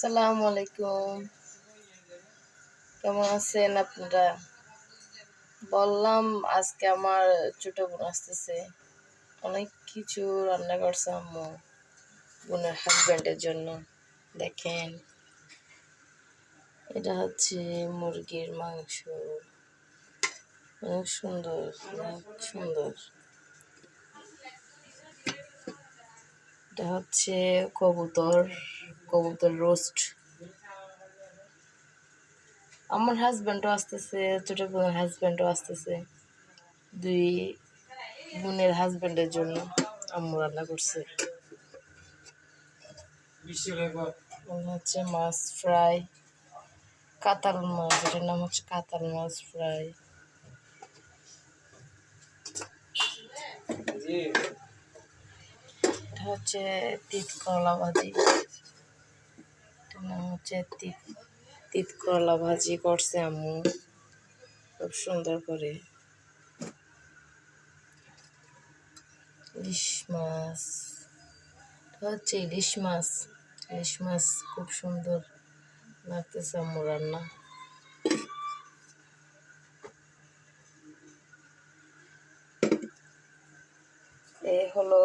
আসসালামু আলাইকুম। কেমন আছেন আপনারা? বললাম আজকে আমার ছোট বোন আসতেছে, অনেক কিছু রান্না করছে আম্মু বোনের হাজব্যান্ডের জন্য। দেখেন, এটা হচ্ছে মুরগির মাংস, অনেক সুন্দর, অনেক সুন্দর। এটা হচ্ছে কবুতর, কবুতর রোস্ট। আমার হাজব্যান্ডও আসতেছে, ছোট বোনের হাজব্যান্ডও আসতেছে। দুই বোনের হাজব্যান্ডের জন্য আম্মু রান্না করছে। হচ্ছে মাছ ফ্রাই, কাতাল মাছ, এটার নাম হচ্ছে কাতাল মাছ ফ্রাই। এটা হচ্ছে তিত করলা ভাজি, এটার নাম হচ্ছে তিত করলা ভাজি করছে আম্মু খুব সুন্দর করে। ইলিশ মাছ, এটা হচ্ছে ইলিশ মাছ, ইলিশ মাছ খুব সুন্দর লাগতেছে আম্মু রান্না। এই হলো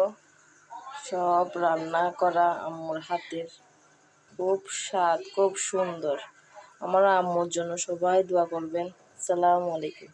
সব রান্না করা আম্মুর হাতের, খুব স্বাদ, খুব সুন্দর। আমার আম্মুর জন্য সবাই দোয়া করবেন। আসসালামু আলাইকুম।